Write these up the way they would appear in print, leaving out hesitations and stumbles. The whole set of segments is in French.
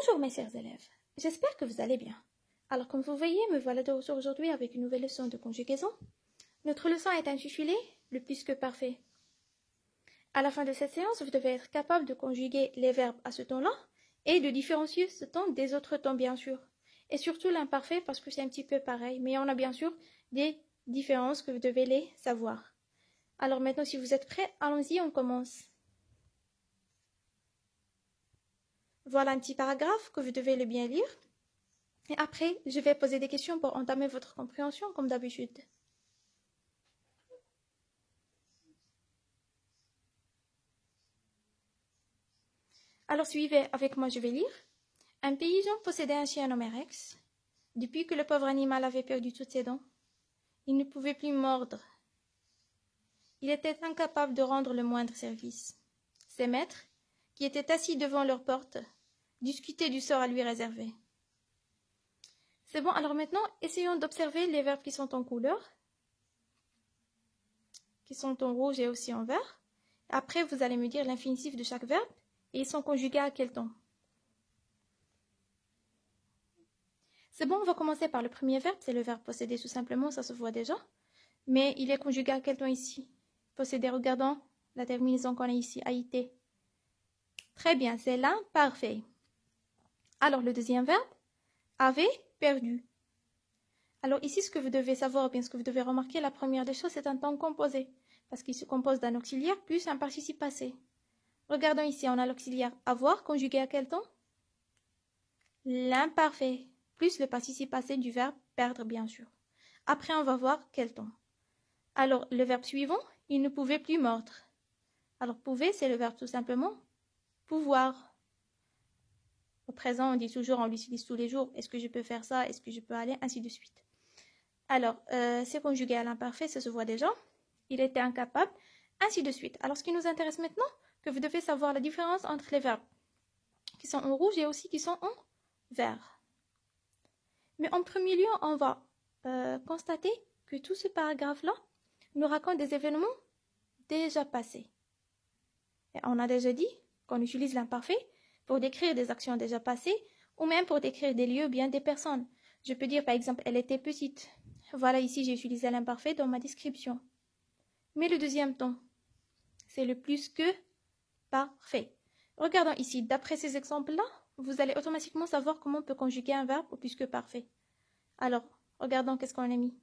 Bonjour mes chers élèves, j'espère que vous allez bien. Alors comme vous voyez, me voilà de retour aujourd'hui avec une nouvelle leçon de conjugaison. Notre leçon est intitulée « Le plus que parfait ». À la fin de cette séance, vous devez être capable de conjuguer les verbes à ce ton-là et de différencier ce ton des autres tons bien sûr. Et surtout l'imparfait parce que c'est un petit peu pareil, mais on a bien sûr des différences que vous devez les savoir. Alors maintenant, si vous êtes prêts, allons-y, on commence. Voilà un petit paragraphe que vous devez le bien lire. Et après, je vais poser des questions pour entamer votre compréhension comme d'habitude. Alors suivez avec moi, je vais lire. Un paysan possédait un chien nommé Rex. Depuis que le pauvre animal avait perdu toutes ses dents, il ne pouvait plus mordre. Il était incapable de rendre le moindre service. Ses maîtres, qui étaient assis devant leur porte, discutaient du sort à lui réserver. C'est bon, alors maintenant, essayons d'observer les verbes qui sont en couleur, qui sont en rouge et aussi en vert. Après, vous allez me dire l'infinitif de chaque verbe et ils sont conjugués à quel temps. C'est bon, on va commencer par le premier verbe, c'est le verbe posséder tout simplement, ça se voit déjà. Mais il est conjugué à quel temps ici? Posséder, regardons la terminaison qu'on a ici, AIT. Très bien, c'est l'imparfait. Alors, le deuxième verbe, avait perdu. Alors ici, ce que vous devez savoir, ou bien ce que vous devez remarquer, la première des choses, c'est un temps composé, parce qu'il se compose d'un auxiliaire plus un participe passé. Regardons ici, on a l'auxiliaire avoir, conjugué à quel temps? L'imparfait, plus le participe passé du verbe perdre, bien sûr. Après, on va voir quel temps. Alors, le verbe suivant, il ne pouvait plus mordre. Alors, pouvait, c'est le verbe tout simplement pouvoir. Au présent, on dit toujours, on l'utilise tous les jours. Est-ce que je peux faire ça? Est-ce que je peux aller? Ainsi de suite. Alors, c'est conjugué à l'imparfait, ça se voit déjà. Il était incapable, ainsi de suite. Alors, ce qui nous intéresse maintenant, que vous devez savoir la différence entre les verbes qui sont en rouge et aussi qui sont en vert. Mais en premier lieu, on va constater que tout ce paragraphe-là nous raconte des événements déjà passés. Et on a déjà dit qu'on utilise l'imparfait pour décrire des actions déjà passées ou même pour décrire des lieux ou bien des personnes. Je peux dire par exemple, elle était petite. Voilà, ici j'ai utilisé l'imparfait dans ma description. Mais le deuxième temps, c'est le plus que parfait. Regardons ici, d'après ces exemples-là, vous allez automatiquement savoir comment on peut conjuguer un verbe au plus que parfait. Alors, regardons qu'est-ce qu'on a mis.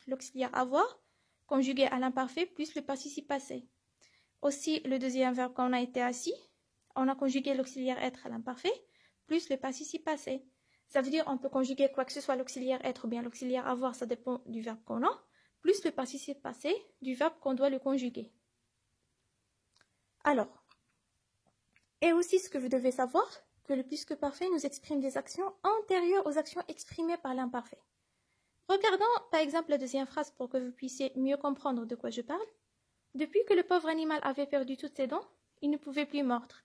L'auxiliaire avoir, conjugué à l'imparfait, plus le participe passé. Aussi, le deuxième verbe quand on a été assis, on a conjugué l'auxiliaire être à l'imparfait, plus le participe passé. Ça veut dire on peut conjuguer quoi que ce soit l'auxiliaire être ou bien l'auxiliaire avoir, ça dépend du verbe qu'on a, plus le participe passé du verbe qu'on doit le conjuguer. Alors, et aussi ce que vous devez savoir, que le plus que parfait nous exprime des actions antérieures aux actions exprimées par l'imparfait. Regardons par exemple la deuxième phrase pour que vous puissiez mieux comprendre de quoi je parle. Depuis que le pauvre animal avait perdu toutes ses dents, il ne pouvait plus mordre.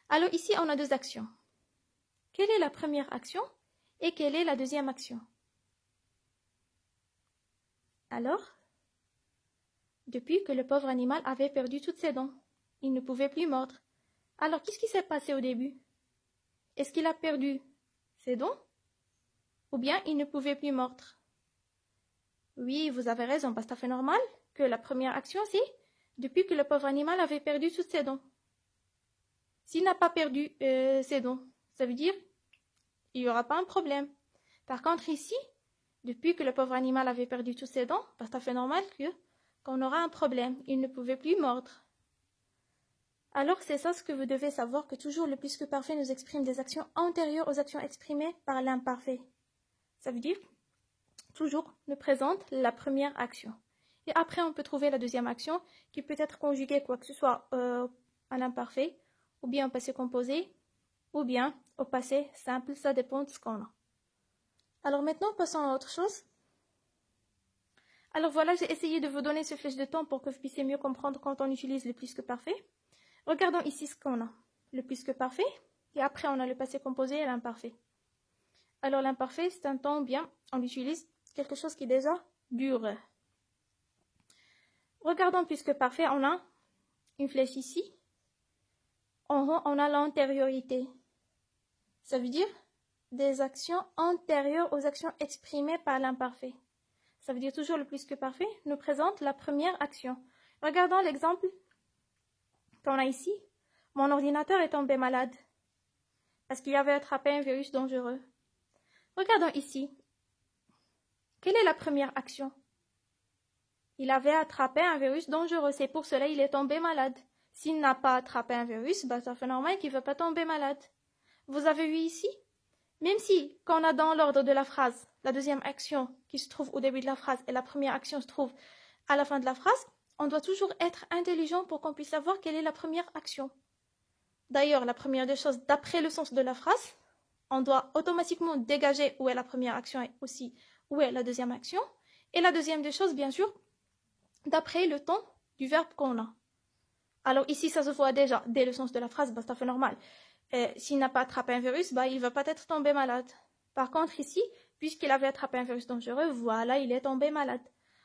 Alors ici, on a deux actions. Quelle est la première action et quelle est la deuxième action? Alors, depuis que le pauvre animal avait perdu toutes ses dents, il ne pouvait plus mordre. Alors, qu'est-ce qui s'est passé au début? Est-ce qu'il a perdu ses dents? Ou bien il ne pouvait plus mordre? Oui, vous avez raison, parce que c'est normal que la première action, c'est depuis que le pauvre animal avait perdu toutes ses dents. S'il n'a pas perdu ses dents, ça veut dire qu'il n'y aura pas un problème. Par contre, ici, depuis que le pauvre animal avait perdu toutes ses dents, c'est tout à fait normal qu'on aura un problème. Il ne pouvait plus mordre. Alors, c'est ça ce que vous devez savoir, que toujours le plus que parfait nous exprime des actions antérieures aux actions exprimées par l'imparfait. Ça veut dire toujours nous présente la première action. Et après, on peut trouver la deuxième action qui peut être conjuguée quoi que ce soit à l'imparfait, ou bien au passé composé, ou bien au passé simple, ça dépend de ce qu'on a. Alors maintenant, passons à autre chose. Alors voilà, j'ai essayé de vous donner ce flèche de temps pour que vous puissiez mieux comprendre quand on utilise le plus que parfait. Regardons ici ce qu'on a. Le plus que parfait, et après on a le passé composé et l'imparfait. Alors l'imparfait, c'est un temps bien, on utilise quelque chose qui déjà dure. Regardons plus que parfait, on a une flèche ici. En haut, on a l'antériorité. Ça veut dire des actions antérieures aux actions exprimées par l'imparfait. Ça veut dire toujours le plus que parfait nous présente la première action. Regardons l'exemple qu'on a ici. Mon ordinateur est tombé malade parce qu'il avait attrapé un virus dangereux. Regardons ici. Quelle est la première action? Il avait attrapé un virus dangereux, c'est pour cela qu'il est tombé malade. S'il n'a pas attrapé un virus, ça fait normal qu'il ne va pas tomber malade. Vous avez vu ici? Même si, quand on a dans l'ordre de la phrase, la deuxième action qui se trouve au début de la phrase et la première action se trouve à la fin de la phrase, on doit toujours être intelligent pour qu'on puisse savoir quelle est la première action. D'ailleurs, la première des choses, d'après le sens de la phrase, on doit automatiquement dégager où est la première action et aussi où est la deuxième action. Et la deuxième des choses, bien sûr, d'après le temps du verbe qu'on a. Alors ici, ça se voit déjà, dès le sens de la phrase, ça fait normal. S'il n'a pas attrapé un virus, il ne va pas être tombé malade. Par contre, ici, puisqu'il avait attrapé un virus dangereux, voilà, il est tombé malade.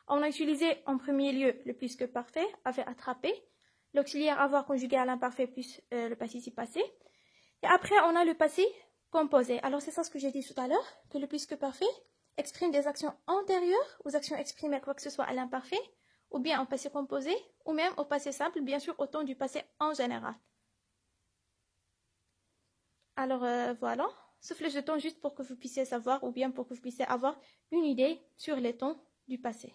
On a utilisé en premier lieu le plus que parfait, avait attrapé, l'auxiliaire avoir conjugué à l'imparfait plus le participe passé. Et après, on a le passé composé. Alors, c'est ça ce que j'ai dit tout à l'heure, que le plus que parfait exprime des actions antérieures aux actions exprimées quoi que ce soit à l'imparfait, ou bien en passé composé, ou même au passé simple, bien sûr au temps du passé en général. Alors voilà, ce flèche de temps juste pour que vous puissiez savoir, ou bien pour que vous puissiez avoir une idée sur les temps du passé.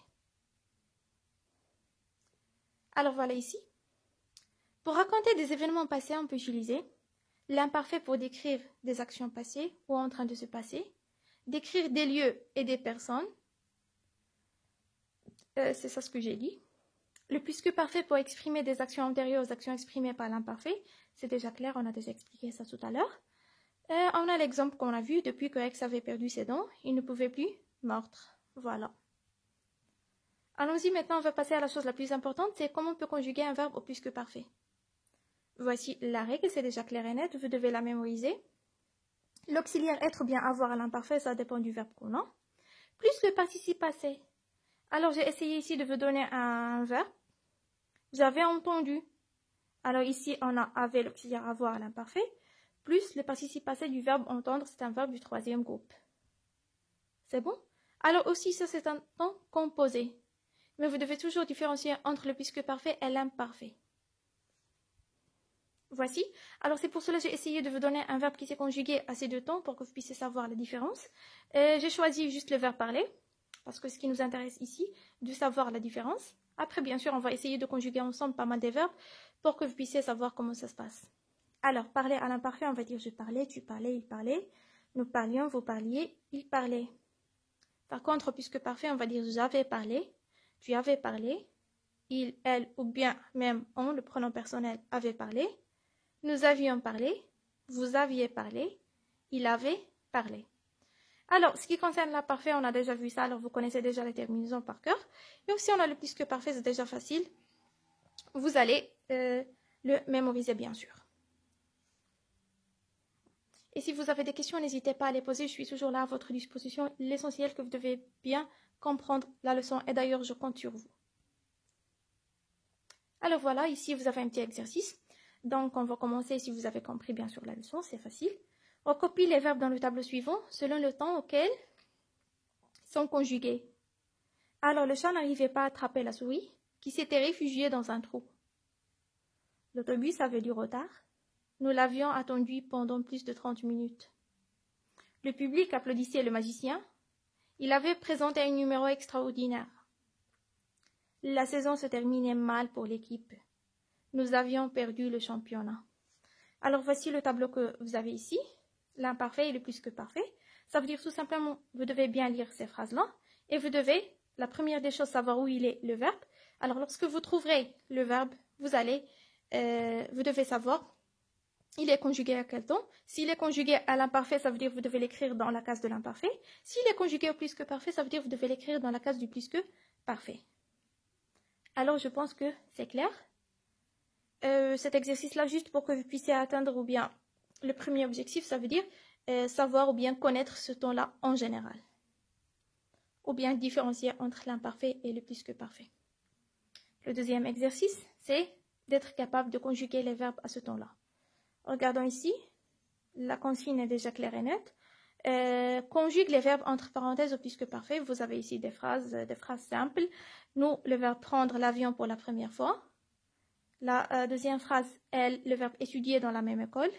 Alors voilà ici. Pour raconter des événements passés, on peut utiliser l'imparfait pour décrire des actions passées ou en train de se passer, décrire des lieux et des personnes. C'est ça ce que j'ai dit. Le plus que parfait pour exprimer des actions antérieures aux actions exprimées par l'imparfait. C'est déjà clair, on a déjà expliqué ça tout à l'heure. On a l'exemple qu'on a vu, depuis que Rex avait perdu ses dents, il ne pouvait plus mordre. Voilà. Allons-y maintenant, on va passer à la chose la plus importante, c'est comment on peut conjuguer un verbe au plus que parfait. Voici la règle, c'est déjà clair et net, vous devez la mémoriser. L'auxiliaire être ou bien avoir à l'imparfait, ça dépend du verbe qu'on a. Plus le participe passé. Alors j'ai essayé ici de vous donner un verbe. J'avais entendu. Alors ici, on a avait l'auxiliaire avoir à l'imparfait, plus le participe passé du verbe entendre, c'est un verbe du troisième groupe. C'est bon? Alors aussi, ça c'est un temps composé. Mais vous devez toujours différencier entre le plus que parfait et l'imparfait. Voici. Alors c'est pour cela que j'ai essayé de vous donner un verbe qui s'est conjugué à ces deux temps pour que vous puissiez savoir la différence. J'ai choisi juste le verbe parler, parce que ce qui nous intéresse ici, de savoir la différence. Après, bien sûr, on va essayer de conjuguer ensemble pas mal de verbes pour que vous puissiez savoir comment ça se passe. Alors, parler à l'imparfait, on va dire je parlais, tu parlais, il parlait. Nous parlions, vous parliez, il parlait. Par contre, puisque parfait, on va dire j'avais parlé, tu avais parlé, il, elle ou bien même on, le pronom personnel, avait parlé. Nous avions parlé, vous aviez parlé, il avait parlé. Alors, ce qui concerne l'imparfait, on a déjà vu ça, alors vous connaissez déjà les terminaisons par cœur. Et aussi, on a le plus que parfait, c'est déjà facile. Vous allez le mémoriser, bien sûr. Et si vous avez des questions, n'hésitez pas à les poser, je suis toujours là à votre disposition. L'essentiel que vous devez bien comprendre la leçon, et d'ailleurs, je compte sur vous. Alors voilà, ici, vous avez un petit exercice. Donc, on va commencer, si vous avez compris bien sûr la leçon, c'est facile. On copie les verbes dans le tableau suivant, selon le temps auquel ils sont conjugués. Alors, le chat n'arrivait pas à attraper la souris, qui s'était réfugiée dans un trou. L'autobus avait du retard. Nous l'avions attendu pendant plus de 30 minutes. Le public applaudissait le magicien. Il avait présenté un numéro extraordinaire. La saison se terminait mal pour l'équipe. Nous avions perdu le championnat. Alors voici le tableau que vous avez ici. L'imparfait et le plus que parfait. Ça veut dire tout simplement, vous devez bien lire ces phrases-là. Et vous devez, la première des choses, savoir où il est le verbe. Alors lorsque vous trouverez le verbe, vous devez savoir il est conjugué à quel temps. S'il est conjugué à l'imparfait, ça veut dire que vous devez l'écrire dans la case de l'imparfait. S'il est conjugué au plus que parfait, ça veut dire que vous devez l'écrire dans la case du plus que parfait. Alors, je pense que c'est clair. Cet exercice-là, juste pour que vous puissiez atteindre ou bien le premier objectif, ça veut dire savoir ou bien connaître ce temps-là en général. Ou bien différencier entre l'imparfait et le plus que parfait. Le deuxième exercice, c'est d'être capable de conjuguer les verbes à ce temps-là. Regardons ici, La consigne est déjà claire et nette. Conjugue les verbes entre parenthèses au plus que parfait. Vous avez ici des phrases simples. Nous, le verbe prendre l'avion pour la première fois. La deuxième phrase, elle, le verbe étudier dans la même école.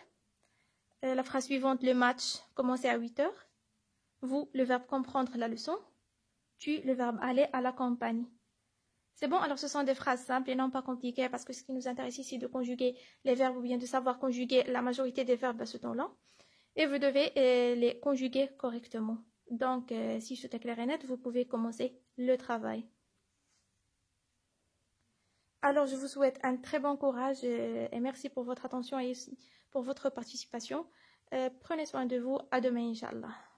La phrase suivante, le match, commencer à 8 heures. Vous, le verbe comprendre la leçon. Tu, le verbe aller à la campagne. C'est bon, alors ce sont des phrases simples et non pas compliquées parce que ce qui nous intéresse ici, c'est de conjuguer les verbes ou bien de savoir conjuguer la majorité des verbes à ce temps-là. Et vous devez les conjuguer correctement. Donc, si tout est clair et net, vous pouvez commencer le travail. Alors, je vous souhaite un très bon courage et merci pour votre attention et aussi pour votre participation. Prenez soin de vous. À demain, Inch'Allah.